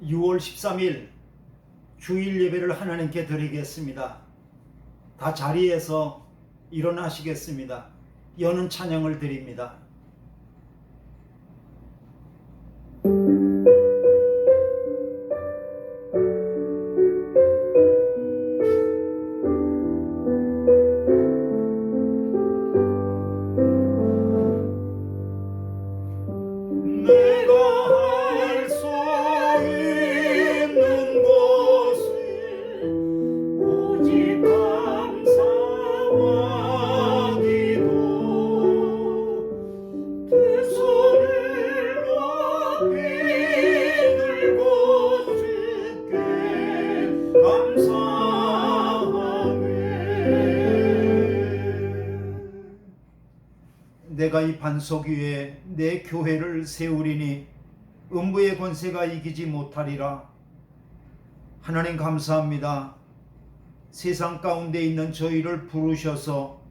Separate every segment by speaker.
Speaker 1: 6월 13일 주일 예배를 하나님께 드리겠습니다. 다 자리에서 일어나시겠습니다. 여는 찬양을 드립니다. 내가 이 반석 위에 내 교회를 세우리니 음부의 권세가 이기지 못하리라. 하나님 감사합니다. 세상 가운데 있는 저희를 부르셔서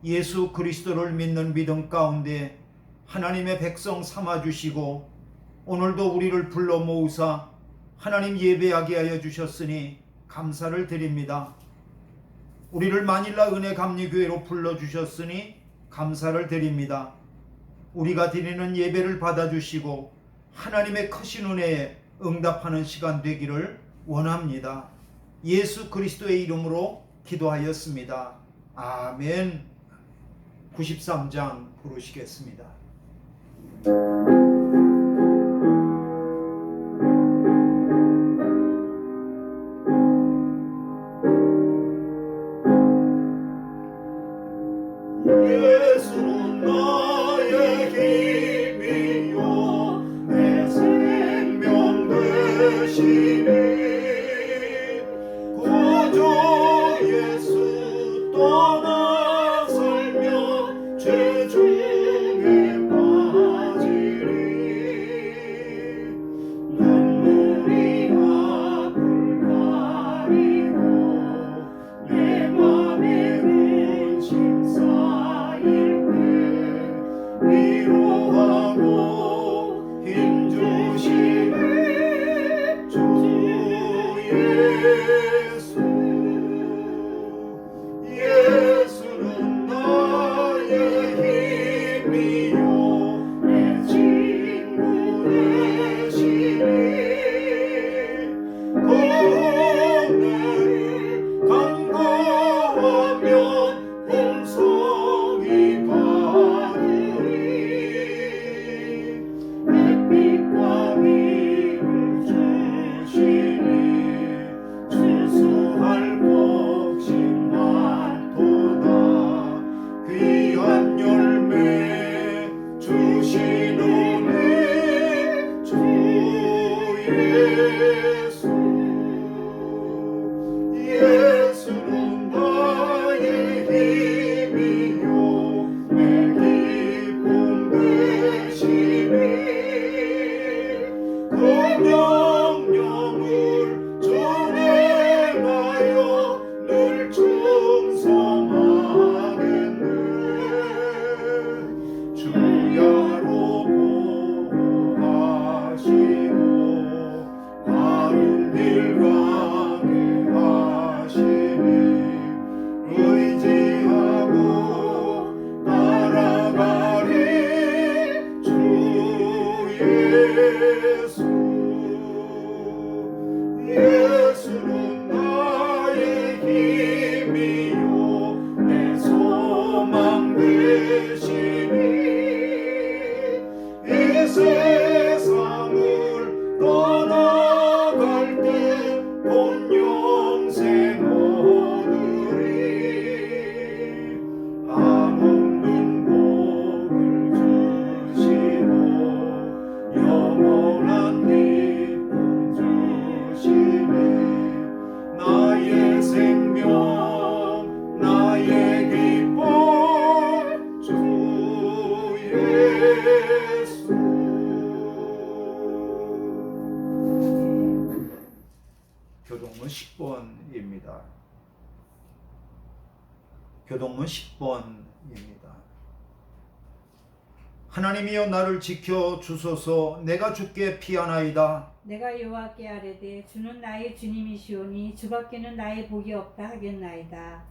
Speaker 1: 예수 그리스도를 믿는 믿음 가운데 하나님의 백성 삼아주시고 오늘도 우리를 불러 모으사 하나님 예배하게 하여 주셨으니 감사를 드립니다. 우리를 마닐라 은혜 감리교회로 불러주셨으니 감사를 드립니다. 우리가 드리는 예배를 받아주시고 하나님의 크신 은혜에 응답하는 시간 되기를 원합니다. 예수 그리스도의 이름으로 기도하였습니다. 아멘. 93장 부르시겠습니다. 예수는 나의 힘이요 내 생명 되시니 구주 예수 떠나 살면 죄 중에 빠지리 눈물이 앞을 가리고 내 맘에 근심 위로하고 힘주시네 주 예수. 예수는 나의 힘이요 내 친구 되시니 고뇌를 간구하면 홍성이 바르리 햇빛과 위를 주시니 추수할 곡식 많도다 귀한 열매 주시노니 주 예수. 예수는 나의 힘이요 내 기쁨 되시니 그 명령을 준행하여 늘 충성하겠네 주야로 보호하시고 바른 길 가게 하시니 의지하고 따라가리 주 예수. 예수는 나의 힘이요 내 소망 되시니 이 세상을 떠나갈 때 본 영생 얻으리 안 없는 복을 주시고 영원한 기쁨 주시니 나의 생명 나의 기쁨 주 예수. 교동문 10번입니다. 교동문 10번입니다. 하나님이여 나를 지켜 주소서. 내가 주께 피하나이다.
Speaker 2: 내가 여호와께 아뢰되 주는 나의 주님이시오니 주밖에는 나의 복이 없다 하겠나이다.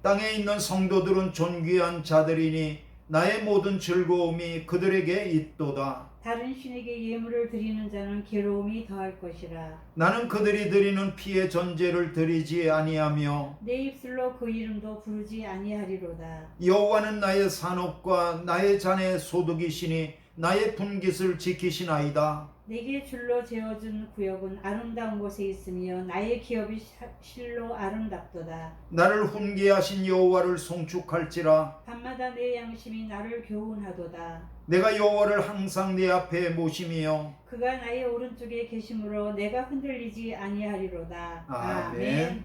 Speaker 1: 땅에 있는 성도들은 존귀한 자들이니 나의 모든 즐거움이 그들에게 있도다.
Speaker 2: 다른 신에게 예물을 드리는 자는 괴로움이 더할 것이라.
Speaker 1: 나는 그들이 드리는 피의 전제를 드리지 아니하며
Speaker 2: 내 입술로 그 이름도 부르지 아니하리로다.
Speaker 1: 여호와는 나의 산업과 나의 자네의 소득이시니 나의 분깃을 지키시나이다.
Speaker 2: 내게 줄로 재어준 구역은 아름다운 곳에 있으며 나의 기업이 실로 아름답도다.
Speaker 1: 나를 훈계하신 여호와를 송축할지라.
Speaker 2: 밤마다 내 양심이 나를 교훈하도다.
Speaker 1: 내가 여호와를 항상 내 앞에 모심이요
Speaker 2: 그가 나의 오른쪽에 계심으로 내가 흔들리지 아니하리로다.
Speaker 1: 아멘.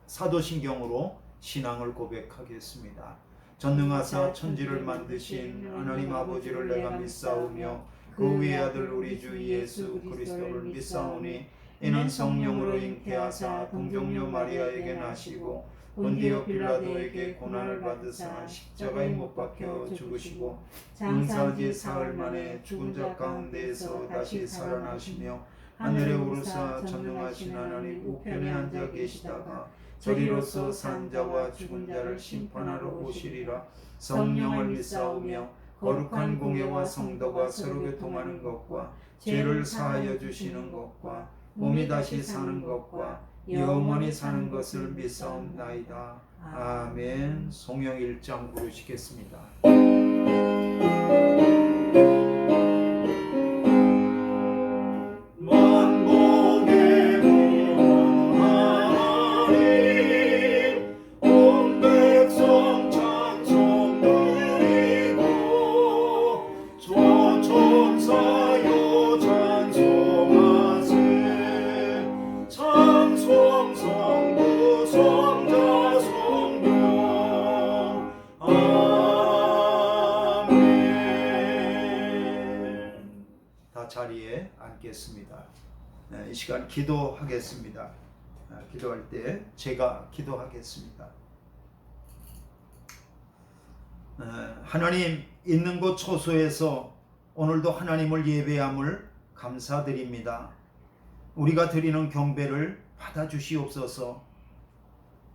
Speaker 1: 사도신경으로 신앙을 고백하겠습니다. 전능하사 천지를 만드신 하나님 아버지를 내가 믿사오며 그 위의 아들 우리 주 예수 그리스도를 믿사오니 이는 성령으로 잉태하사 동정녀 마리아에게 나시고 본디오 빌라도에게 고난을 받으사 십자가에 못 박혀 죽으시고 장사지 사흘 만에 죽은 자 가운데에서 다시 살아나시며 하늘에 오르사 전능하신 하나님 우편에 앉아 계시다가 저리로서 산 자와 죽은 자를 심판하러 오시리라. 성령을 믿사오며 거룩한 공예와 성도가 서로 교통하는 것과 죄를 사하여 주시는 것과 몸이 다시 사는 것과 영원히 사는 것을 믿사옵나이다. 아멘. 성령 1장 부르시겠습니다. 자리에 앉겠습니다. 이 시간 기도하겠습니다. 기도할 때 제가 기도하겠습니다. 하나님 있는 곳 초소에서 오늘도 하나님을 예배함을 감사드립니다. 우리가 드리는 경배를 받아주시옵소서.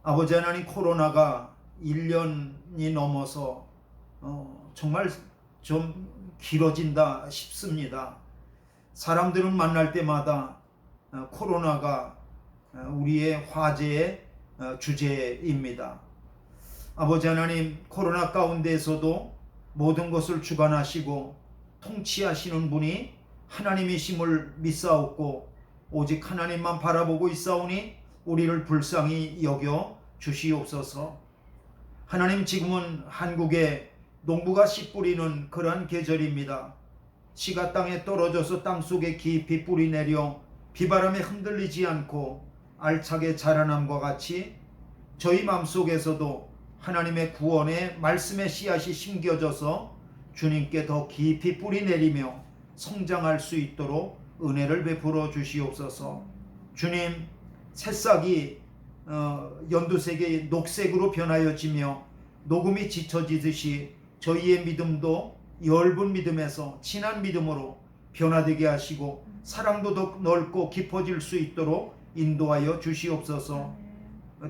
Speaker 1: 아버지 하나님, 코로나가 1년이 넘어서 정말 좀 길어진다 싶습니다. 사람들은 만날 때마다 코로나가 우리의 화제의 주제입니다. 아버지 하나님, 코로나 가운데에서도 모든 것을 주관하시고 통치하시는 분이 하나님이심을 믿사옵고 오직 하나님만 바라보고 있사오니 우리를 불쌍히 여겨 주시옵소서. 하나님, 지금은 한국에 농부가 씨 뿌리는 그러한 계절입니다. 씨가 땅에 떨어져서 땅속에 깊이 뿌리 내려 비바람에 흔들리지 않고 알차게 자라남과 같이 저희 마음속에서도 하나님의 구원의 말씀의 씨앗이 심겨져서 주님께 더 깊이 뿌리 내리며 성장할 수 있도록 은혜를 베풀어 주시옵소서. 주님, 새싹이 연두색의 녹색으로 변하여지며 녹음이 짙어지듯이 저희의 믿음도 엷은 믿음에서 진한 믿음으로 변화되게 하시고 사랑도 더 넓고 깊어질 수 있도록 인도하여 주시옵소서.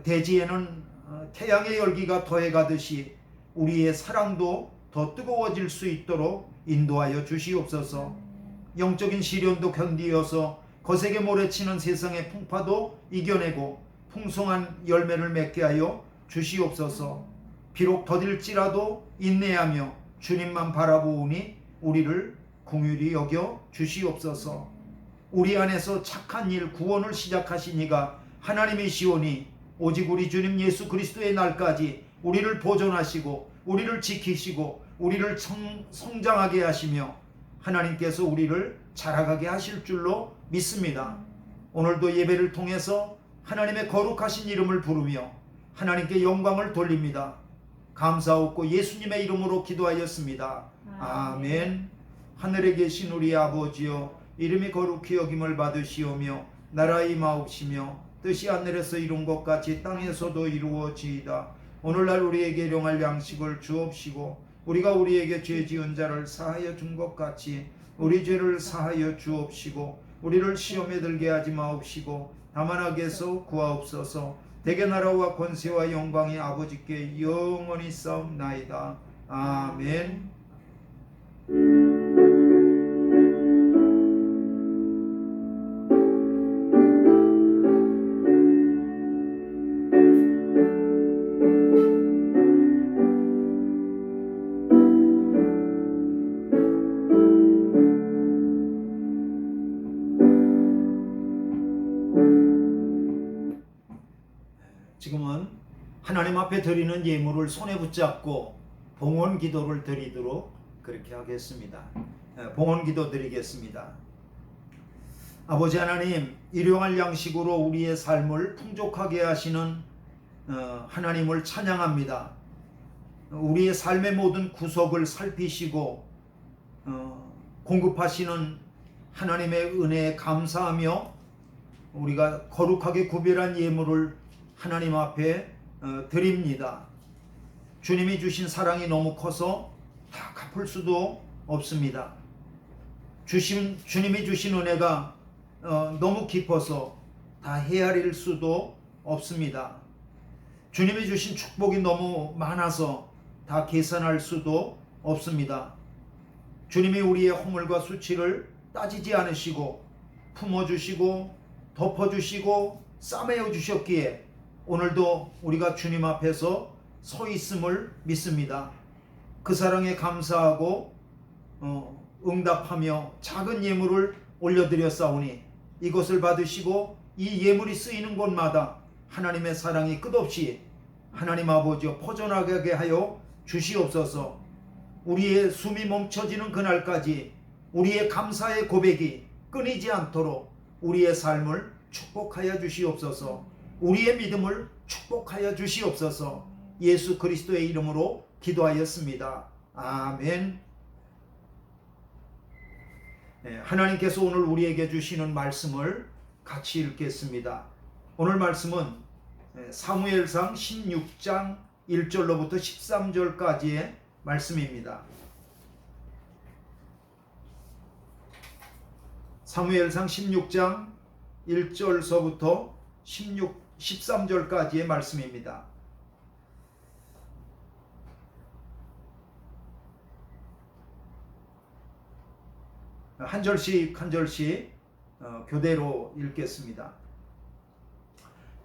Speaker 1: 대지에는 태양의 열기가 더해가듯이 우리의 사랑도 더 뜨거워질 수 있도록 인도하여 주시옵소서. 영적인 시련도 견디어서 거세게 몰아치는 세상의 풍파도 이겨내고 풍성한 열매를 맺게 하여 주시옵소서. 비록 더딜지라도 인내하며 주님만 바라보오니 우리를 긍휼히 여겨 주시옵소서. 우리 안에서 착한 일 구원을 시작하신 이가 하나님이시오니 오직 우리 주님 예수 그리스도의 날까지 우리를 보존하시고 우리를 지키시고 우리를 성장하게 하시며 하나님께서 우리를 자라가게 하실 줄로 믿습니다. 오늘도 예배를 통해서 하나님의 거룩하신 이름을 부르며 하나님께 영광을 돌립니다. 감사하고 예수님의 이름으로 기도하였습니다. 아멘. 하늘에 계신 우리 아버지여, 이름이 거룩히 여김을 받으시오며 나라 임하옵시며 뜻이 하늘에서 이룬 것 같이 땅에서도 이루어지이다. 오늘날 우리에게 일용할 양식을 주옵시고 우리가 우리에게 죄 지은 자를 사하여 준 것 같이 우리 죄를 사하여 주옵시고 우리를 시험에 들게 하지 마옵시고 다만 악에서 구하옵소서. 대개 나라와 권세와 영광이 아버지께 영원히 싸움나이다. 아멘. 지금은 하나님 앞에 드리는 예물을 손에 붙잡고 봉헌 기도를 드리도록 그렇게 하겠습니다. 봉헌 기도 드리겠습니다. 아버지 하나님, 일용할 양식으로 우리의 삶을 풍족하게 하시는 하나님을 찬양합니다. 우리의 삶의 모든 구석을 살피시고 공급하시는 하나님의 은혜에 감사하며 우리가 거룩하게 구별한 예물을 하나님 앞에 드립니다. 주님이 주신 사랑이 너무 커서 다 갚을 수도 없습니다. 주님이 주신 은혜가 너무 깊어서 다 헤아릴 수도 없습니다. 주님이 주신 축복이 너무 많아서 다 계산할 수도 없습니다. 주님이 우리의 허물과 수치를 따지지 않으시고 품어주시고 덮어주시고 싸매어 주셨기에 오늘도 우리가 주님 앞에서 서 있음을 믿습니다. 그 사랑에 감사하고 응답하며 작은 예물을 올려드렸사오니 이것을 받으시고 이 예물이 쓰이는 곳마다 하나님의 사랑이 끝없이 하나님 아버지여 퍼져나가게 하여 주시옵소서. 우리의 숨이 멈춰지는 그날까지 우리의 감사의 고백이 끊이지 않도록 우리의 삶을 축복하여 주시옵소서. 우리의 믿음을 축복하여 주시옵소서. 예수 그리스도의 이름으로 기도하였습니다. 아멘. 하나님께서 오늘 우리에게 주시는 말씀을 같이 읽겠습니다. 오늘 말씀은 사무엘상 16장 1절로부터 13절까지의 말씀입니다. 사무엘상 16장 1절서부터 13절까지의 말씀입니다. 한 절씩 한 절씩 교대로 읽겠습니다.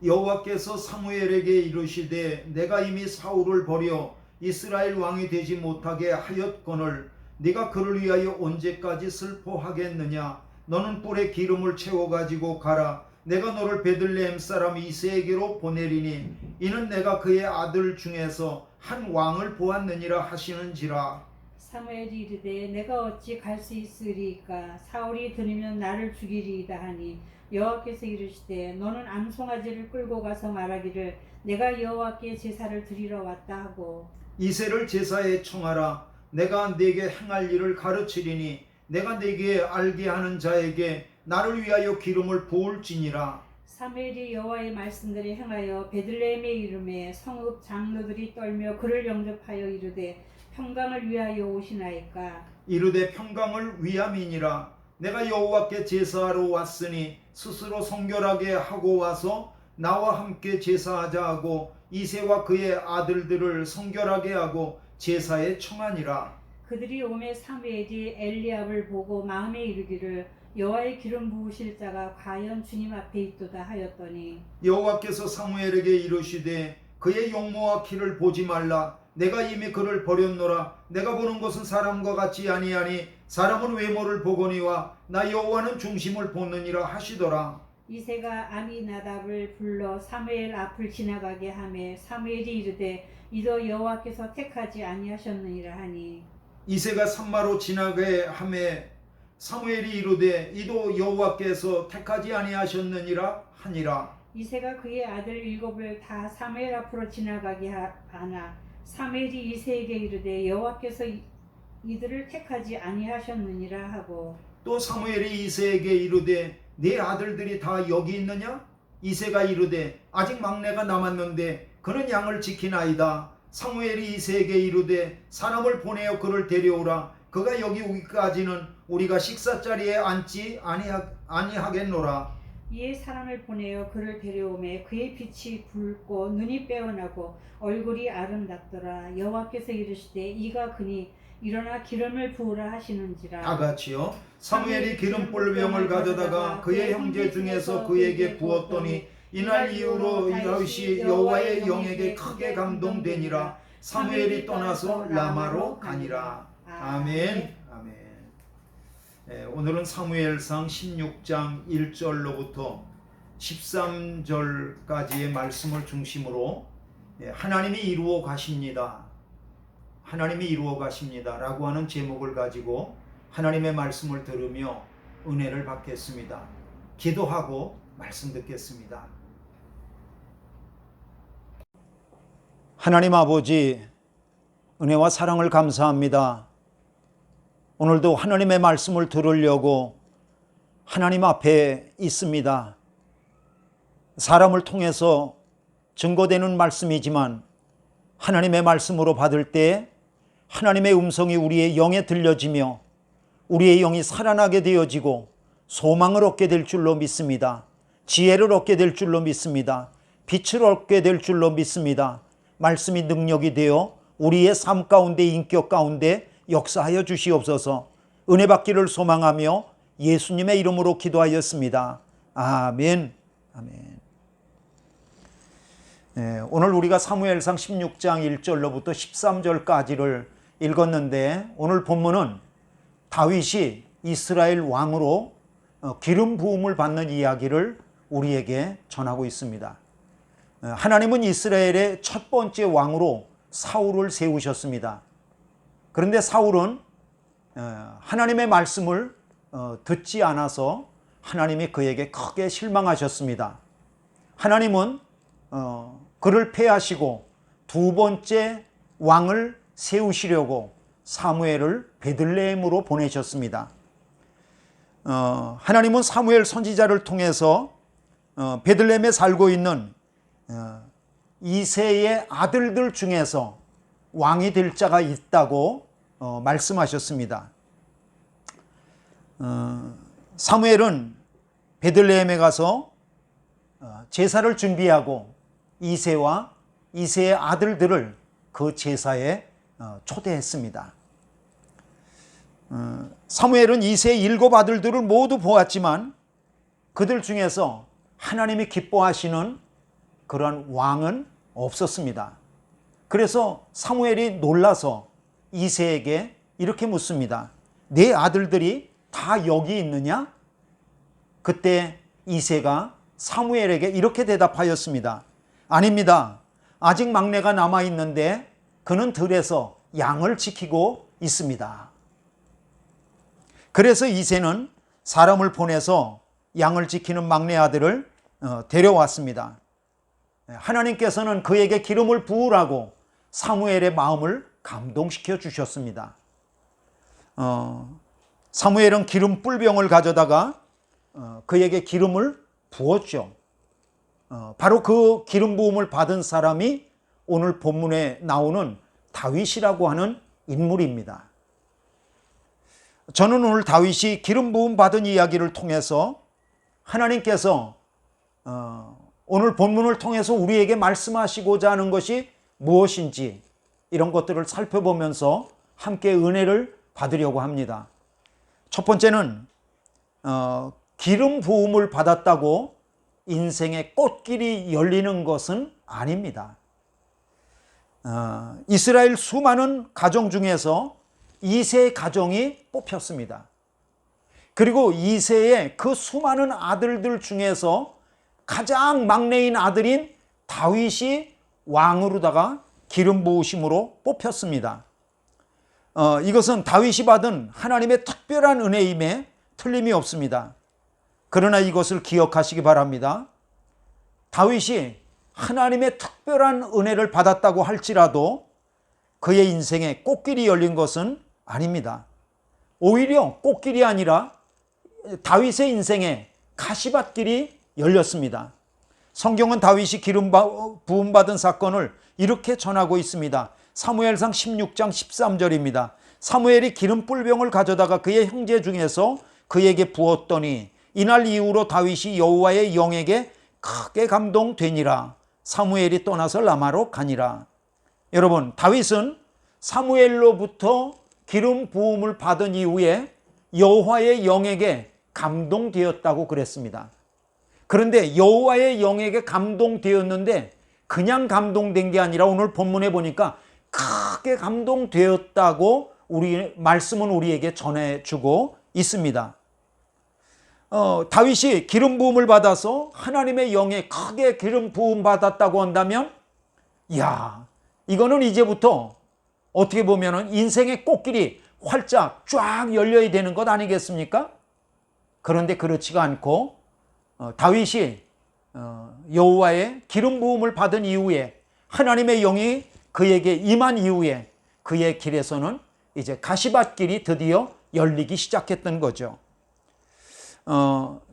Speaker 1: 여호와께서 사무엘에게 이르시되 내가 이미 사울을 버려 이스라엘 왕이 되지 못하게 하였거늘 네가 그를 위하여 언제까지 슬퍼하겠느냐. 너는 뿔에 기름을 채워 가지고 가라. 내가 너를 베들레헴 사람 이새에게로 보내리니 이는 내가 그의 아들 중에서 한 왕을 보았느니라 하시는지라.
Speaker 2: 사무엘이 이르되 내가 어찌 갈 수 있으리까. 사울이 들으면 나를 죽이리이다 하니 여호와께서 이르시되 너는 암송아지를 끌고 가서 말하기를 내가 여호와께 제사를 드리러 왔다 하고
Speaker 1: 이새를 제사에 청하라. 내가 네게 행할 일을 가르치리니 내가 네게 알게 하는 자에게 나를 위하여 기름을 부을지니라.
Speaker 2: 사무엘이 여호와의 말씀들을 행하여 베들레헴에 이르매 성읍 장로들이 떨며 그를 영접하여 이르되 평강을 위하여 오시나이까.
Speaker 1: 이르되 평강을 위함이니라. 내가 여호와께 제사하러 왔으니 스스로 성결하게 하고 와서 나와 함께 제사하자 하고 이새와 그의 아들들을 성결하게 하고 제사에 청하니라.
Speaker 2: 그들이 오매 사무엘이 엘리압을 보고 마음에 이르기를 여호와의 기름 부으실 자가 과연 주님 앞에 있도다 하였더니
Speaker 1: 여호와께서 사무엘에게 이르시되 그의 용모와 키를 보지 말라. 내가 이미 그를 버렸노라. 내가 보는 것은 사람과 같지 아니하니 사람은 외모를 보거니와 나 여호와는 중심을 보느니라 하시더라.
Speaker 2: 이새가 아미나답을 불러 사무엘 앞을 지나가게 하매 사무엘이 이르되 이도 여호와께서 택하지 아니하셨느니라 하니
Speaker 1: 이새가 산마로 지나게 하매 사무엘이 이르되 이도 여호와께서 택하지 아니하셨느니라 하니라.
Speaker 2: 이새가 그의 아들 7을 다 사무엘 앞으로 지나가게 하나 사무엘이 이새에게 이르되 여호와께서 이들을 택하지 아니하셨느니라 하고
Speaker 1: 또 사무엘이 이새에게 이르되 네 아들들이 다 여기 있느냐? 이새가 이르되 아직 막내가 남았는데 그는 양을 지키나이다. 사무엘이 이새에게 이르되 사람을 보내어 그를 데려오라. 그가 여기 오기까지는 우리가 식사자리에 앉지 아니하겠노라.
Speaker 2: 이에 사람을 보내어 그를 데려오매 그의 빛이 붉고 눈이 빼어나고 얼굴이 아름답더라. 여호와께서 이르시되 이가 그니 일어나 기름을 부으라 하시는지라.
Speaker 1: 다 같이요. 사무엘이 기름불병을 가져다가 그의 형제 중에서 그에게 부었더니 이날 이후로 다윗이 여호와의 영에게 크게 감동되니라. 사무엘이 떠나서 라마로 가니라. 아멘. 아멘. 오늘은 사무엘상 16장 1절로부터 13절까지의 말씀을 중심으로 하나님이 이루어 가십니다. 하나님이 이루어 가십니다. 라고 하는 제목을 가지고 하나님의 말씀을 들으며 은혜를 받겠습니다. 기도하고 말씀 듣겠습니다. 하나님 아버지, 은혜와 사랑을 감사합니다. 오늘도 하나님의 말씀을 들으려고 하나님 앞에 있습니다. 사람을 통해서 증거되는 말씀이지만 하나님의 말씀으로 받을 때 하나님의 음성이 우리의 영에 들려지며 우리의 영이 살아나게 되어지고 소망을 얻게 될 줄로 믿습니다. 지혜를 얻게 될 줄로 믿습니다. 빛을 얻게 될 줄로 믿습니다. 말씀이 능력이 되어 우리의 삶 가운데, 인격 가운데 역사하여 주시옵소서. 은혜 받기를 소망하며 예수님의 이름으로 기도하였습니다. 아멘. 아멘. 오늘 우리가 사무엘상 16장 1절로부터 13절까지를 읽었는데 오늘 본문은 다윗이 이스라엘 왕으로 기름 부음을 받는 이야기를 우리에게 전하고 있습니다. 하나님은 이스라엘의 첫 번째 왕으로 사울을 세우셨습니다. 그런데 사울은 하나님의 말씀을 듣지 않아서 하나님이 그에게 크게 실망하셨습니다. 하나님은 그를 폐하시고 두 번째 왕을 세우시려고 사무엘을 베들레헴으로 보내셨습니다. 하나님은 사무엘 선지자를 통해서 베들레헴에 살고 있는 이새의 아들들 중에서 왕이 될 자가 있다고 말씀하셨습니다. 사무엘은 베들레헴에 가서 제사를 준비하고 이새와 이새의 아들들을 그 제사에 초대했습니다. 사무엘은 이새의 7 아들들을 모두 보았지만 그들 중에서 하나님이 기뻐하시는 그런 왕은 없었습니다. 그래서 사무엘이 놀라서 이새에게 이렇게 묻습니다. 네 아들들이 다 여기 있느냐? 그때 이새가 사무엘에게 이렇게 대답하였습니다. 아닙니다. 아직 막내가 남아있는데 그는 들에서 양을 지키고 있습니다. 그래서 이새는 사람을 보내서 양을 지키는 막내 아들을 데려왔습니다. 하나님께서는 그에게 기름을 부으라고 사무엘의 마음을 감동시켜 주셨습니다. 사무엘은 기름 뿔병을 가져다가 그에게 기름을 부었죠. 바로 그 기름 부음을 받은 사람이 오늘 본문에 나오는 다윗이라고 하는 인물입니다. 저는 오늘 다윗이 기름 부음 받은 이야기를 통해서 하나님께서 오늘 본문을 통해서 우리에게 말씀하시고자 하는 것이 무엇인지 이런 것들을 살펴보면서 함께 은혜를 받으려고 합니다. 첫 번째는 기름 부음을 받았다고 인생의 꽃길이 열리는 것은 아닙니다. 이스라엘 수많은 가정 중에서 이새의 가정이 뽑혔습니다. 그리고 이새의 그 수많은 아들들 중에서 가장 막내인 아들인 다윗이 왕으로다가 기름 부으심으로 뽑혔습니다. 이것은 다윗이 받은 하나님의 특별한 은혜임에 틀림이 없습니다. 그러나 이것을 기억하시기 바랍니다. 다윗이 하나님의 특별한 은혜를 받았다고 할지라도 그의 인생에 꽃길이 열린 것은 아닙니다. 오히려 꽃길이 아니라 다윗의 인생에 가시밭길이 열렸습니다. 성경은 다윗이 기름 부음 받은 사건을 이렇게 전하고 있습니다. 사무엘상 16장 13절입니다. 사무엘이 기름 뿔병을 가져다가 그의 형제 중에서 그에게 부었더니 이날 이후로 다윗이 여호와의 영에게 크게 감동되니라. 사무엘이 떠나서 라마로 가니라. 여러분, 다윗은 사무엘로부터 기름 부음을 받은 이후에 여호와의 영에게 감동되었다고 그랬습니다. 그런데 여호와의 영에게 감동되었는데 그냥 감동된 게 아니라 오늘 본문에 보니까 크게 감동되었다고 말씀은 우리에게 전해주고 있습니다. 다윗이 기름 부음을 받아서 하나님의 영에 크게 기름 부음 받았다고 한다면, 이거는 이제부터 어떻게 보면은 인생의 꽃길이 활짝 쫙 열려야 되는 것 아니겠습니까? 그런데 그렇지가 않고 다윗이 여호와의 기름 부음을 받은 이후에 하나님의 영이 그에게 임한 이후에 그의 길에서는 이제 가시밭길이 드디어 열리기 시작했던 거죠.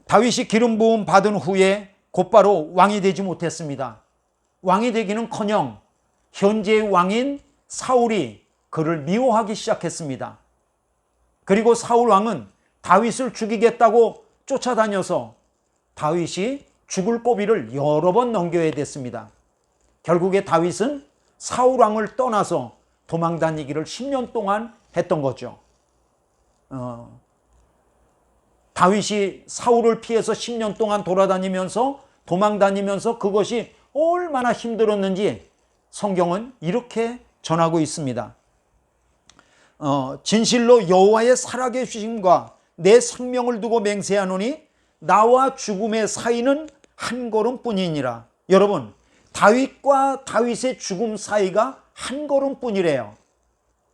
Speaker 1: 다윗이 기름 부음 받은 후에 곧바로 왕이 되지 못했습니다. 왕이 되기는커녕 현재의 왕인 사울이 그를 미워하기 시작했습니다. 그리고 사울 왕은 다윗을 죽이겠다고 쫓아다녀서 다윗이 죽을 고비를 여러 번 넘겨야 됐습니다. 결국에 다윗은 사울 왕을 떠나서 도망다니기를 10년 동안 했던 거죠. 다윗이 사울을 피해서 10년 동안 돌아다니면서 도망다니면서 그것이 얼마나 힘들었는지 성경은 이렇게 전하고 있습니다. 진실로 여호와의 살아계심과 내 생명을 두고 맹세하노니 나와 죽음의 사이는 한 걸음뿐이니라. 여러분, 다윗과 다윗의 죽음 사이가 한 걸음뿐이래요.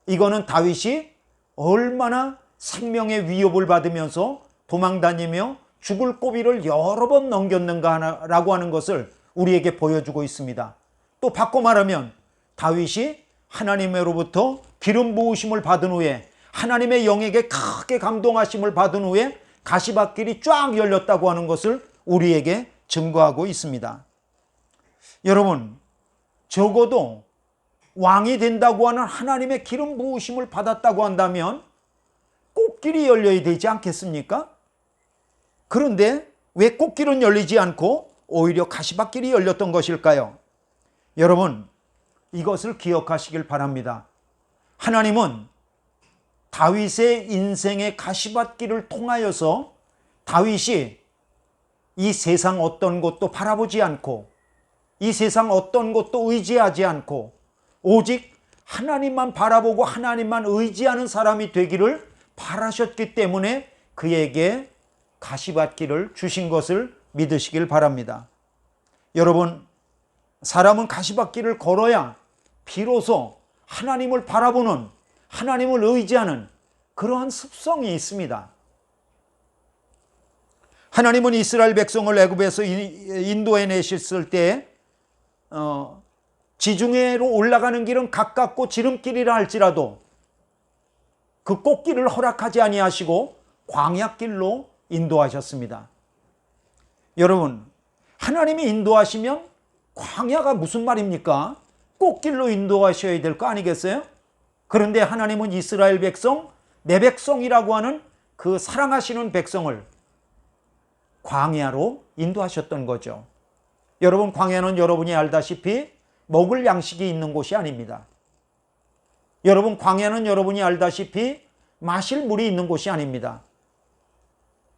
Speaker 1: 이거는 다윗이 얼마나 생명의 위협을 받으면서 도망다니며 죽을 고비를 여러 번 넘겼는가라고 하는 것을 우리에게 보여주고 있습니다. 또 바꿔 말하면 다윗이 하나님으로부터 기름 부으심을 받은 후에 하나님의 영에게 크게 감동하심을 받은 후에 가시밭길이 쫙 열렸다고 하는 것을 우리에게 증거하고 있습니다. 여러분, 적어도 왕이 된다고 하는 하나님의 기름 부으심을 받았다고 한다면 꽃길이 열려야 되지 않겠습니까? 그런데 왜 꽃길은 열리지 않고 오히려 가시밭길이 열렸던 것일까요? 여러분, 이것을 기억하시길 바랍니다. 하나님은 다윗의 인생의 가시밭길을 통하여서 다윗이 이 세상 어떤 것도 바라보지 않고 이 세상 어떤 것도 의지하지 않고 오직 하나님만 바라보고 하나님만 의지하는 사람이 되기를 바라셨기 때문에 그에게 가시밭길을 주신 것을 믿으시길 바랍니다. 여러분, 사람은 가시밭길을 걸어야 비로소 하나님을 바라보는, 하나님을 의지하는 그러한 습성이 있습니다. 하나님은 이스라엘 백성을 애굽에서 인도해 내셨을 때 지중해로 올라가는 길은 가깝고 지름길이라 할지라도 그 꽃길을 허락하지 아니하시고 광야길로 인도하셨습니다. 여러분, 하나님이 인도하시면 광야가 무슨 말입니까? 꽃길로 인도하셔야 될 거 아니겠어요? 그런데 하나님은 이스라엘 백성, 내 백성이라고 하는 그 사랑하시는 백성을 광야로 인도하셨던 거죠. 여러분, 광야는 여러분이 알다시피 먹을 양식이 있는 곳이 아닙니다. 여러분, 광야는 여러분이 알다시피 마실 물이 있는 곳이 아닙니다.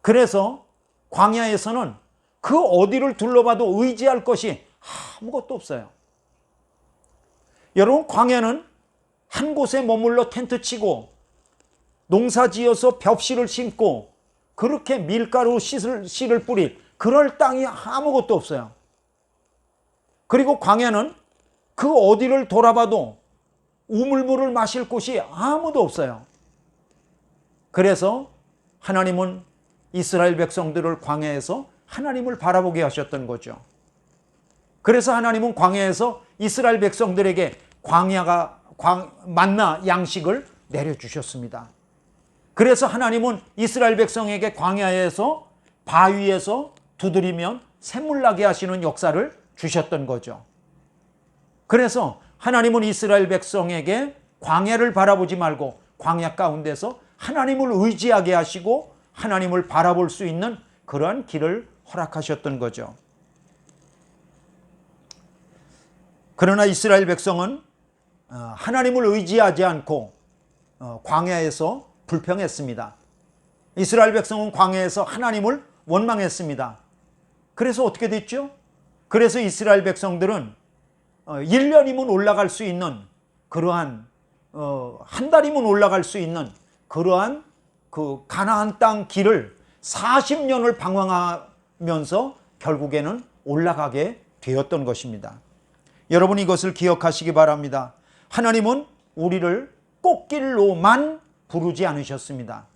Speaker 1: 그래서 광야에서는 그 어디를 둘러봐도 의지할 것이 아무것도 없어요. 여러분, 광야는 한 곳에 머물러 텐트 치고 농사 지어서 벽실을 심고 그렇게 밀가루 씨를 뿌릴 그럴 땅이 아무것도 없어요. 그리고 광야는 그 어디를 돌아봐도 우물물을 마실 곳이 아무도 없어요. 그래서 하나님은 이스라엘 백성들을 광야에서 하나님을 바라보게 하셨던 거죠. 그래서 하나님은 광야에서 이스라엘 백성들에게 만나 양식을 내려주셨습니다. 그래서 하나님은 이스라엘 백성에게 광야에서 바위에서 두드리면
Speaker 3: 샘물 나게 하시는 역사를 주셨던 거죠. 그래서 하나님은 이스라엘 백성에게 광야를 바라보지 말고 광야 가운데서 하나님을 의지하게 하시고 하나님을 바라볼 수 있는 그러한 길을 허락하셨던 거죠. 그러나 이스라엘 백성은 하나님을 의지하지 않고 광야에서 불평했습니다. 이스라엘 백성은 광야에서 하나님을 원망했습니다. 그래서 어떻게 됐죠? 그래서 이스라엘 백성들은 1년이면 올라갈 수 있는 그러한 한 달이면 올라갈 수 있는 그러한 그 가나안 땅 길을 40년을 방황하면서 결국에는 올라가게 되었던 것입니다. 여러분 이것을 기억하시기 바랍니다. 하나님은 우리를 꽃길로만 부르지 않으셨습니다.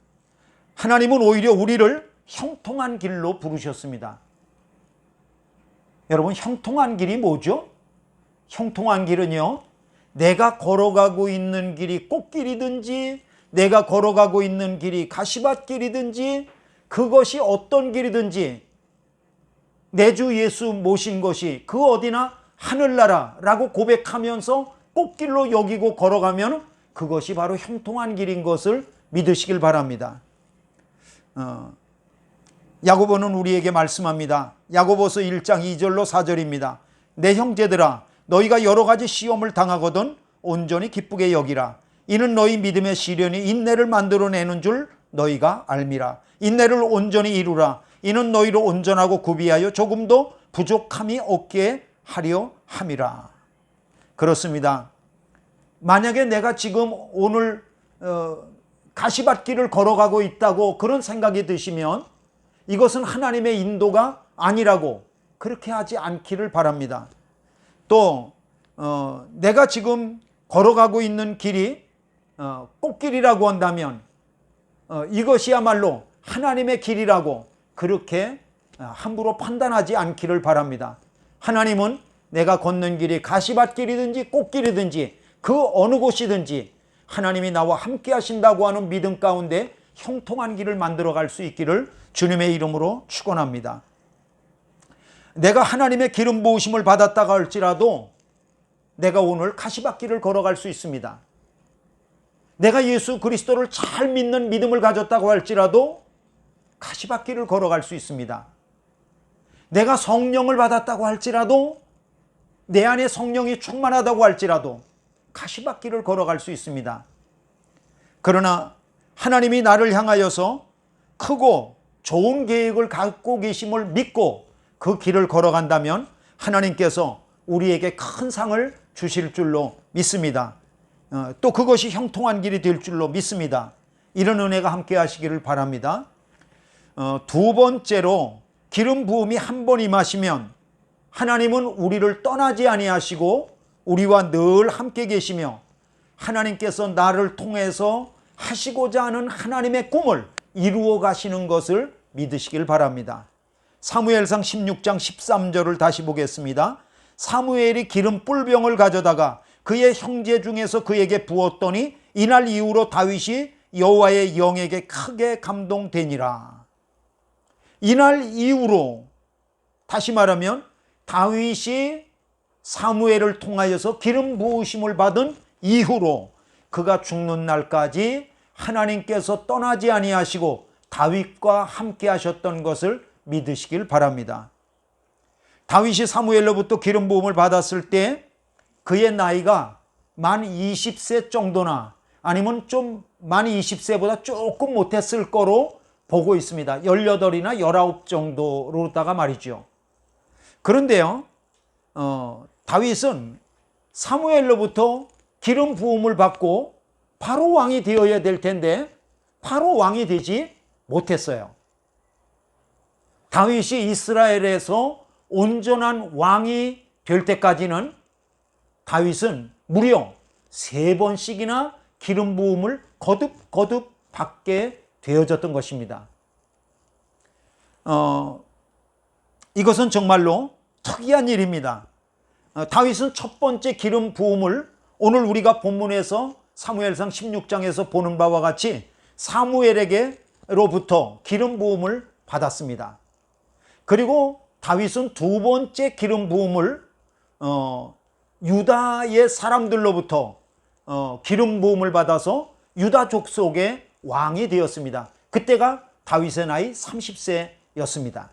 Speaker 3: 하나님은 오히려 우리를 형통한 길로 부르셨습니다. 여러분 형통한 길이 뭐죠? 형통한 길은요, 내가 걸어가고 있는 길이 꽃길이든지 내가 걸어가고 있는 길이 가시밭길이든지 그것이 어떤 길이든지 내 주 예수 모신 것이 그 어디나 하늘나라라고 고백하면서 꽃길로 여기고 걸어가면 그것이 바로 형통한 길인 것을 믿으시길 바랍니다. 야고보는 우리에게 말씀합니다. 야고보서 1장 2절로 4절입니다. 내 형제들아 너희가 여러 가지 시험을 당하거든 온전히 기쁘게 여기라. 이는 너희 믿음의 시련이 인내를 만들어내는 줄 너희가 알미라. 인내를 온전히 이루라. 이는 너희를 온전하고 구비하여 조금도 부족함이 없게 하려 함이라. 그렇습니다. 만약에 내가 지금 오늘 가시밭길을 걸어가고 있다고 그런 생각이 드시면 이것은 하나님의 인도가 아니라고 그렇게 하지 않기를 바랍니다. 또 내가 지금 걸어가고 있는 길이 꽃길이라고 한다면 이것이야말로 하나님의 길이라고 그렇게 함부로 판단하지 않기를 바랍니다. 하나님은 내가 걷는 길이 가시밭길이든지 꽃길이든지 그 어느 곳이든지 하나님이 나와 함께 하신다고 하는 믿음 가운데 형통한 길을 만들어갈 수 있기를 주님의 이름으로 축원합니다. 내가 하나님의 기름 부으심을 받았다가 할지라도 내가 오늘 가시밭길을 걸어갈 수 있습니다. 내가 예수 그리스도를 잘 믿는 믿음을 가졌다고 할지라도 가시밭길을 걸어갈 수 있습니다. 내가 성령을 받았다고 할지라도 내 안에 성령이 충만하다고 할지라도 가시밭길을 걸어갈 수 있습니다. 그러나 하나님이 나를 향하여서 크고 좋은 계획을 갖고 계심을 믿고 그 길을 걸어간다면 하나님께서 우리에게 큰 상을 주실 줄로 믿습니다. 또 그것이 형통한 길이 될 줄로 믿습니다. 이런 은혜가 함께 하시기를 바랍니다. 두 번째로 기름 부음이 한 번 임하시면 하나님은 우리를 떠나지 아니하시고 우리와 늘 함께 계시며 하나님께서 나를 통해서 하시고자 하는 하나님의 꿈을 이루어 가시는 것을 믿으시길 바랍니다. 사무엘상 16장 13절을 다시 보겠습니다. 사무엘이 기름 뿔병을 가져다가 그의 형제 중에서 그에게 부었더니 이날 이후로 다윗이 여호와의 영에게 크게 감동되니라. 이날 이후로, 다시 말하면 다윗이 사무엘을 통하여서 기름 부으심을 받은 이후로 그가 죽는 날까지 하나님께서 떠나지 아니하시고 다윗과 함께 하셨던 것을 믿으시길 바랍니다. 다윗이 사무엘로부터 기름 부음을 받았을 때 그의 나이가 만 20세 정도나 아니면 좀 만 20세보다 조금 못했을 거로 보고 있습니다. 18이나 19 정도로다가 말이죠. 그런데요, 다윗은 사무엘로부터 기름 부음을 받고 바로 왕이 되어야 될 텐데 바로 왕이 되지 못했어요. 다윗이 이스라엘에서 온전한 왕이 될 때까지는 다윗은 무려 3번씩이나 기름 부음을 거듭 받게 되어졌던 것입니다. 이것은 정말로 특이한 일입니다. 다윗은 첫 번째 기름 부음을 오늘 우리가 본문에서 사무엘상 16장에서 보는 바와 같이 사무엘에게로부터 기름 부음을 받았습니다. 그리고 다윗은 두 번째 기름 부음을 유다의 사람들로부터 기름 부음을 받아서 유다 족속의 왕이 되었습니다. 그때가 다윗의 나이 30세였습니다.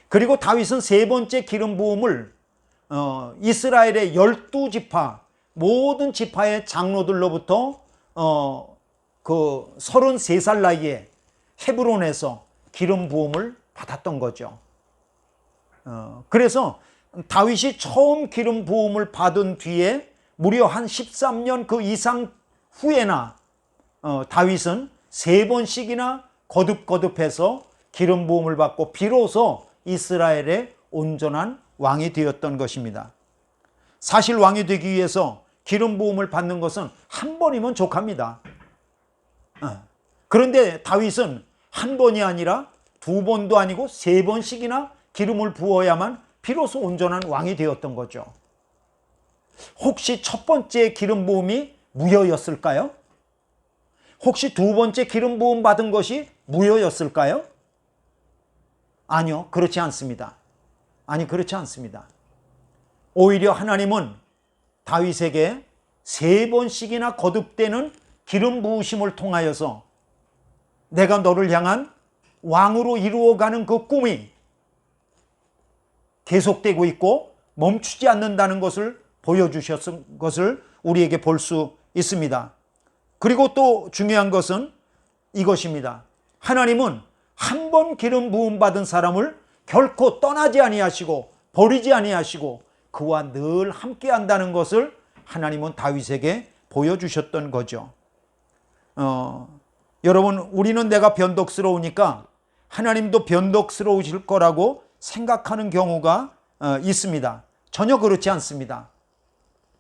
Speaker 3: 그리고 다윗은 세 번째 기름 부음을 이스라엘의 12지파 모든 지파의 장로들로부터 그 33살 나이에 헤브론에서 기름 부음을 받았던 거죠. 그래서 다윗이 처음 기름 부음을 받은 뒤에 무려 한 13년 그 이상 후에나 다윗은 세 번씩이나 거듭거듭해서 기름 부음을 받고 비로소 이스라엘의 온전한 왕이 되었던 것입니다. 사실 왕이 되기 위해서 기름 부음을 받는 것은 한 번이면 족합니다. 그런데 다윗은 한 번이 아니라 두 번도 아니고 세 번씩이나 기름을 부어야만 비로소 온전한 왕이 되었던 거죠. 혹시 첫 번째 기름 부음이 무효였을까요? 혹시 두 번째 기름 부음 받은 것이 무효였을까요? 아니요, 그렇지 않습니다. 그렇지 않습니다. 오히려 하나님은 다윗에게 세 번씩이나 거듭되는 기름 부으심을 통하여서 내가 너를 향한 왕으로 이루어가는 그 꿈이 계속되고 있고 멈추지 않는다는 것을 보여주셨은 것을 우리에게 볼 수 있습니다. 그리고 또 중요한 것은 이것입니다. 하나님은 한 번 기름 부음 받은 사람을 결코 떠나지 아니하시고 버리지 아니하시고 그와 늘 함께 한다는 것을 하나님은 다윗에게 보여주셨던 거죠. 여러분, 우리는 내가 변덕스러우니까 하나님도 변덕스러우실 거라고 생각하는 경우가 있습니다. 전혀 그렇지 않습니다.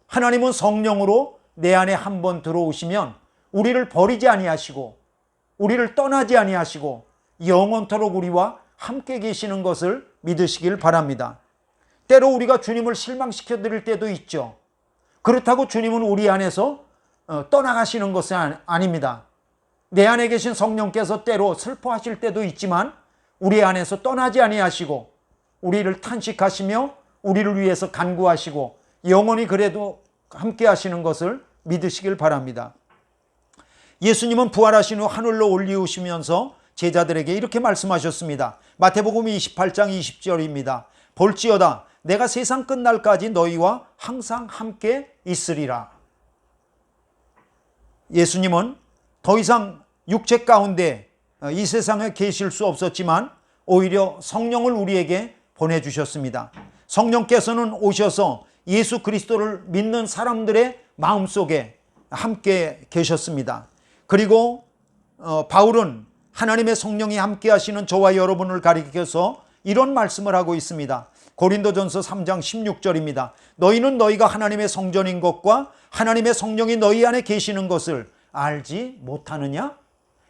Speaker 3: 하나님은 성령으로 내 안에 한 번 들어오시면 우리를 버리지 아니하시고 우리를 떠나지 아니하시고 영원토록 우리와 함께 계시는 것을 믿으시길 바랍니다. 때로 우리가 주님을 실망시켜 드릴 때도 있죠. 그렇다고 주님은 우리 안에서 떠나가시는 것은 아닙니다. 내 안에 계신 성령께서 때로 슬퍼하실 때도 있지만 우리 안에서 떠나지 아니하시고 우리를 탄식하시며 우리를 위해서 간구하시고 영원히 그래도 함께 하시는 것을 믿으시길 바랍니다. 예수님은 부활하신 후 하늘로 올리우시면서 제자들에게 이렇게 말씀하셨습니다. 마태복음 28장 20절입니다. 볼지어다 내가 세상 끝날까지 너희와 항상 함께 있으리라. 예수님은 더 이상 육체 가운데 이 세상에 계실 수 없었지만 오히려 성령을 우리에게 보내주셨습니다. 성령께서는 오셔서 예수 그리스도를 믿는 사람들의 마음속에 함께 계셨습니다. 그리고 바울은 하나님의 성령이 함께 하시는 저와 여러분을 가리켜서 이런 말씀을 하고 있습니다. 고린도전서 3장 16절입니다. 너희는 너희가 하나님의 성전인 것과 하나님의 성령이 너희 안에 계시는 것을 알지 못하느냐?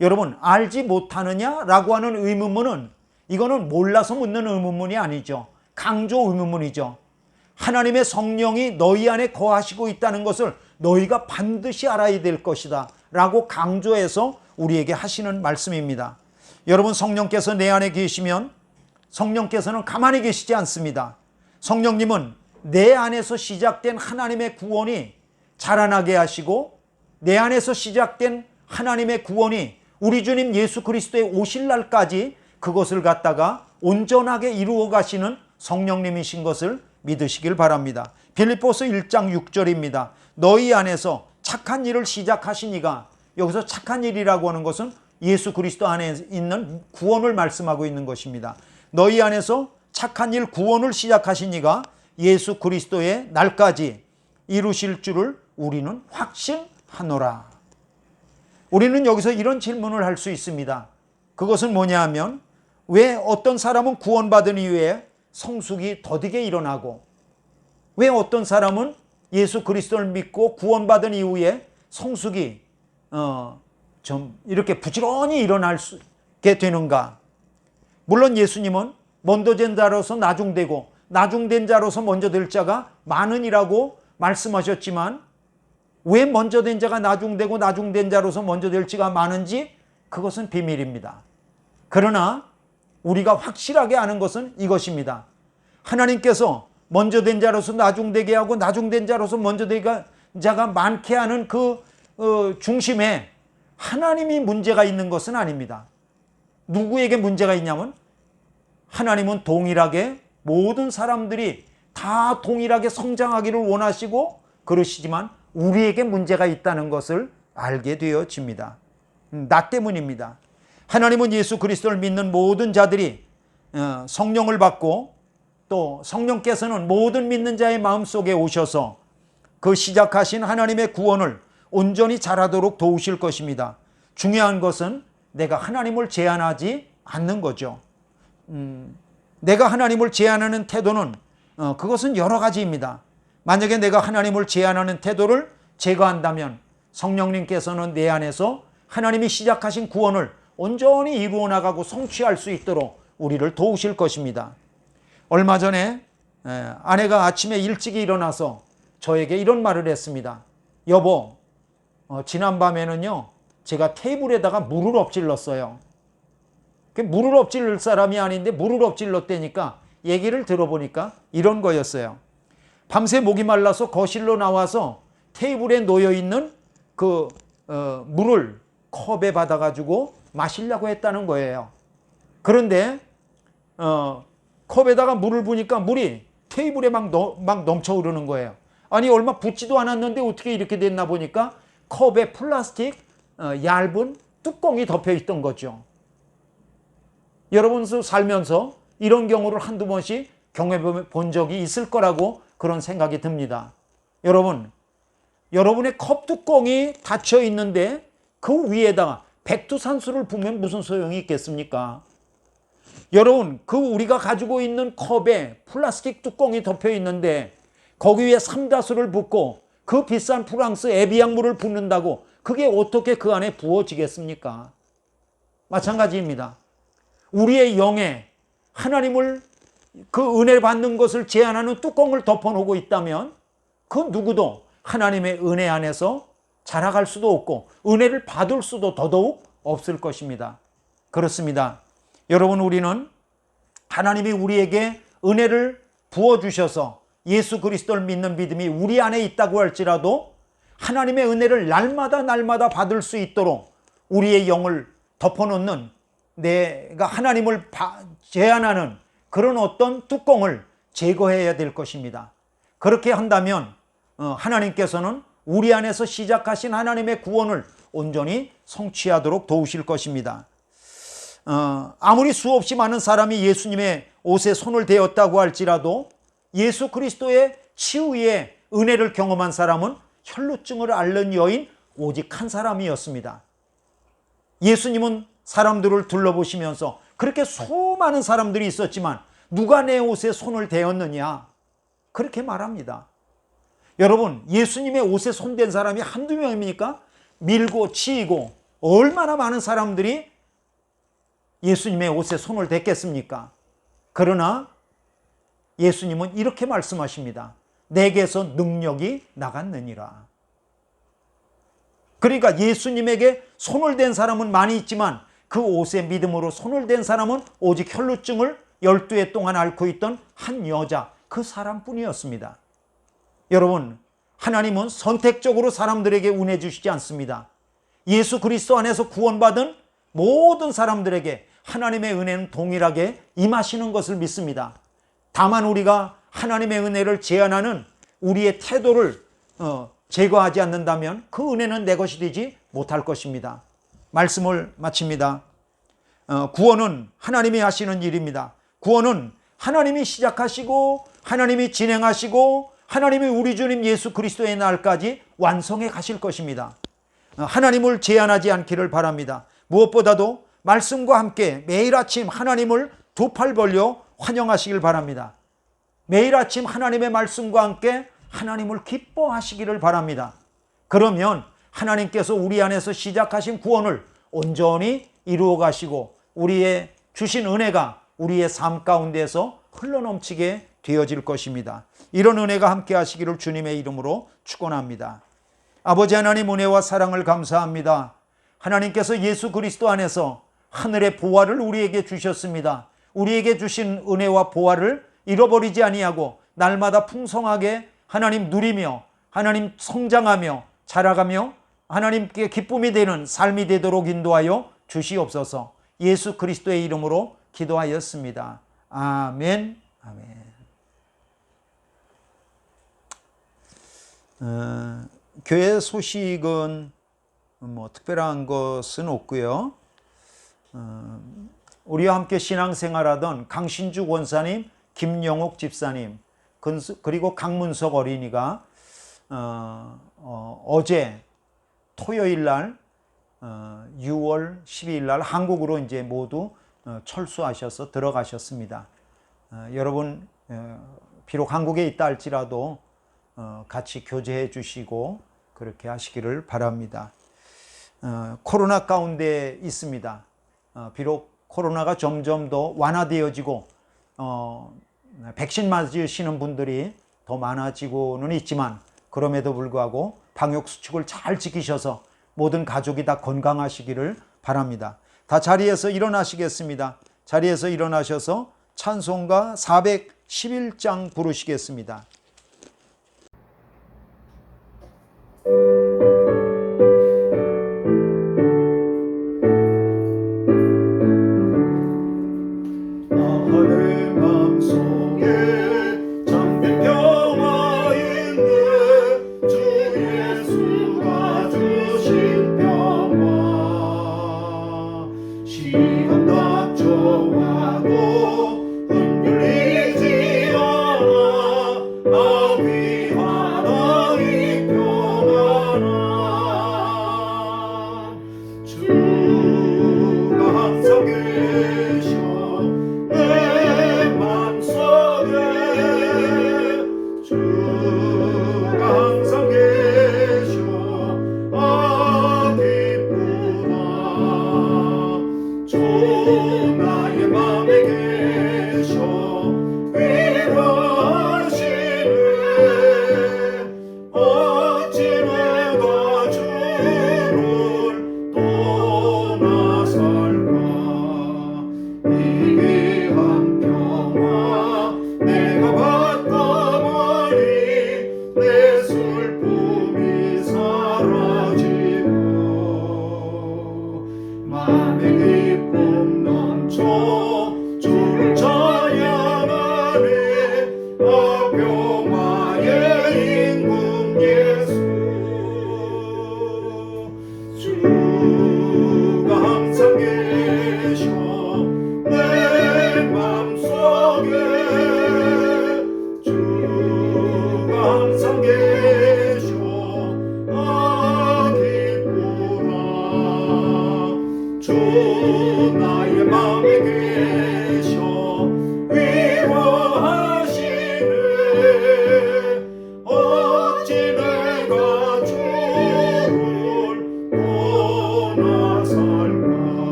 Speaker 3: 여러분, 알지 못하느냐라고 하는 의문문은 이거는 몰라서 묻는 의문문이 아니죠. 강조 의문문이죠. 하나님의 성령이 너희 안에 거하시고 있다는 것을 너희가 반드시 알아야 될 것이다 라고 강조해서 우리에게 하시는 말씀입니다. 여러분, 성령께서 내 안에 계시면 성령께서는 가만히 계시지 않습니다. 성령님은 내 안에서 시작된 하나님의 구원이 자라나게 하시고 내 안에서 시작된 하나님의 구원이 우리 주님 예수 그리스도의 오실 날까지 그것을 갖다가 온전하게 이루어 가시는 성령님이신 것을 믿으시길 바랍니다. 빌립보서 1장 6절입니다. 너희 안에서 착한 일을 시작하신 이가, 여기서 착한 일이라고 하는 것은 예수 그리스도 안에 있는 구원을 말씀하고 있는 것입니다. 너희 안에서 착한 일 구원을 시작하신 이가 예수 그리스도의 날까지 이루실 줄을 우리는 확신하노라. 우리는 여기서 이런 질문을 할 수 있습니다. 그것은 뭐냐 하면 왜 어떤 사람은 구원받은 이후에 성숙이 더디게 일어나고 왜 어떤 사람은 예수 그리스도를 믿고 구원받은 이후에 성숙이 좀 이렇게 부지런히 일어나게 되는가? 물론 예수님은 먼저 된 자로서 나중되고 나중된 자로서 먼저 될 자가 많으니라고 말씀하셨지만 왜 먼저 된 자가 나중되고 나중된 자로서 먼저 될 자가 많은지 그것은 비밀입니다. 그러나 우리가 확실하게 아는 것은 이것입니다. 하나님께서 먼저 된 자로서 나중되게 하고 나중된 자로서 먼저 된 자가 많게 하는 그 중심에 하나님이 문제가 있는 것은 아닙니다. 누구에게 문제가 있냐면 하나님은 동일하게 모든 사람들이 다 동일하게 성장하기를 원하시고 그러시지만 우리에게 문제가 있다는 것을 알게 되어집니다. 나 때문입니다. 하나님은 예수 그리스도를 믿는 모든 자들이 성령을 받고 또 성령께서는 모든 믿는 자의 마음속에 오셔서 그 시작하신 하나님의 구원을 온전히 잘하도록 도우실 것입니다. 중요한 것은 내가 하나님을 제한하지 않는 거죠. 내가 하나님을 제한하는 태도는 그것은 여러 가지입니다. 만약에 내가 하나님을 제한하는 태도를 제거한다면 성령님께서는 내 안에서 하나님이 시작하신 구원을 온전히 이루어 나가고 성취할 수 있도록 우리를 도우실 것입니다. 얼마 전에 아내가 아침에 일찍 일어나서 저에게 이런 말을 했습니다. 여보, 지난밤에는요 제가 테이블에다가 물을 엎질렀어요. 물을 엎질릴 사람이 아닌데 물을 엎질렀다니까 얘기를 들어보니까 이런 거였어요. 밤새 목이 말라서 거실로 나와서 테이블에 놓여있는 그 물을 컵에 받아가지고 마시려고 했다는 거예요. 그런데 컵에다가 물을 부니까 물이 테이블에 막 넘쳐 흐르는 거예요. 아니 얼마 붓지도 않았는데 어떻게 이렇게 됐나 보니까 컵에 플라스틱 얇은 뚜껑이 덮여 있던 거죠. 여러분도 살면서 이런 경우를 한두 번씩 경험해 본 적이 있을 거라고 그런 생각이 듭니다. 여러분의 컵 뚜껑이 닫혀 있는데 그 위에다가 백두산수를 부으면 무슨 소용이 있겠습니까? 여러분, 우리가 가지고 있는 컵에 플라스틱 뚜껑이 덮여 있는데 거기 위에 삼다수를 붓고 그 비싼 프랑스 에비앙물을 붓는다고 그게 어떻게 그 안에 부어지겠습니까? 마찬가지입니다. 우리의 영에 하나님을 그 은혜 받는 것을 제한하는 뚜껑을 덮어놓고 있다면 그 누구도 하나님의 은혜 안에서 자라갈 수도 없고 은혜를 받을 수도 더더욱 없을 것입니다. 그렇습니다. 여러분, 우리는 하나님이 우리에게 은혜를 부어주셔서 예수 그리스도를 믿는 믿음이 우리 안에 있다고 할지라도 하나님의 은혜를 날마다 받을 수 있도록 우리의 영을 덮어놓는 내가 하나님을 제한하는 그런 어떤 뚜껑을 제거해야 될 것입니다. 그렇게 한다면 하나님께서는 우리 안에서 시작하신 하나님의 구원을 온전히 성취하도록 도우실 것입니다. 아무리 수없이 많은 사람이 예수님의 옷에 손을 대었다고 할지라도 예수 그리스도의 치유의 은혜를 경험한 사람은 혈루증을 앓는 여인 오직 한 사람이었습니다. 예수님은 사람들을 둘러보시면서 그렇게 수많은 사람들이 있었지만 누가 내 옷에 손을 대었느냐? 그렇게 말합니다. 여러분, 예수님의 옷에 손댄 사람이 한두 명입니까? 밀고 치이고 얼마나 많은 사람들이 예수님의 옷에 손을 댔겠습니까? 그러나 예수님은 이렇게 말씀하십니다. 내게서 능력이 나갔느니라. 그러니까 예수님에게 손을 댄 사람은 많이 있지만 그 옷에 믿음으로 손을 댄 사람은 오직 혈루증을 12해 동안 앓고 있던 한 여자, 그 사람뿐이었습니다. 여러분, 하나님은 선택적으로 사람들에게 은혜 주시지 않습니다. 예수 그리스도 안에서 구원받은 모든 사람들에게 하나님의 은혜는 동일하게 임하시는 것을 믿습니다. 다만 우리가 하나님의 은혜를 제한하는 우리의 태도를 제거하지 않는다면 그 은혜는 내 것이 되지 못할 것입니다. 말씀을 마칩니다. 구원은 하나님이 하시는 일입니다. 구원은 하나님이 시작하시고 하나님이 진행하시고 하나님이 우리 주님 예수 그리스도의 날까지 완성해 가실 것입니다. 하나님을 제한하지 않기를 바랍니다. 무엇보다도 말씀과 함께 매일 아침 하나님을 두 팔 벌려 환영하시길 바랍니다. 매일 아침 하나님의 말씀과 함께 하나님을 기뻐하시기를 바랍니다. 그러면 하나님께서 우리 안에서 시작하신 구원을 온전히 이루어 가시고 우리의 주신 은혜가 우리의 삶 가운데서 흘러넘치게 되어질 것입니다. 이런 은혜가 함께 하시기를 주님의 이름으로 축원합니다. 아버지 하나님, 은혜와 사랑을 감사합니다. 하나님께서 예수 그리스도 안에서 하늘의 보화를 우리에게 주셨습니다. 우리에게 주신 은혜와 보화를 잃어버리지 아니하고 날마다 풍성하게 하나님 누리며 하나님 성장하며 자라가며 하나님께 기쁨이 되는 삶이 되도록 인도하여 주시옵소서. 예수 그리스도의 이름으로 기도하였습니다. 아멘. 아멘. 교회 소식은 특별한 것은 없고요. 우리와 함께 신앙생활하던 강신주 권사님, 김영옥 집사님, 그리고 강문석 어린이가 어제 토요일 날 6월 12일 날 한국으로 이제 모두 철수하셔서 들어가셨습니다. 여러분 비록 한국에 있다 할지라도 같이 교제해 주시고 그렇게 하시기를 바랍니다. 코로나 가운데 있습니다. 비록 코로나가 점점 더 완화되어지고 백신 맞으시는 분들이 더 많아지고는 있지만 그럼에도 불구하고 방역 수칙을 잘 지키셔서 모든 가족이 다 건강하시기를 바랍니다. 다 자리에서 일어나시겠습니다. 자리에서 일어나셔서 찬송가 411장 부르시겠습니다.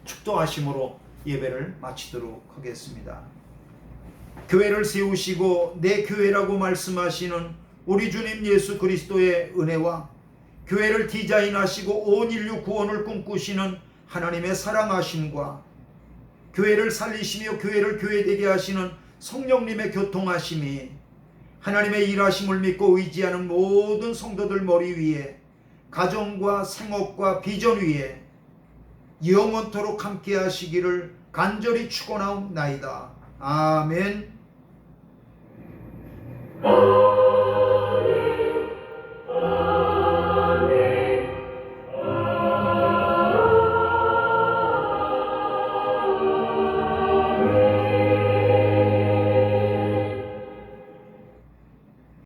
Speaker 1: 축도하심으로 예배를 마치도록 하겠습니다. 교회를 세우시고 내 교회라고 말씀하시는 우리 주님 예수 그리스도의 은혜와 교회를 디자인하시고 온 인류 구원을 꿈꾸시는 하나님의 사랑하심과 교회를 살리시며 교회를 교회되게 하시는 성령님의 교통하심이 하나님의 일하심을 믿고 의지하는 모든 성도들 머리 위에 가정과 생업과 비전 위에 영원토록 함께 하시기를 간절히 축원하옵나이다. 아멘.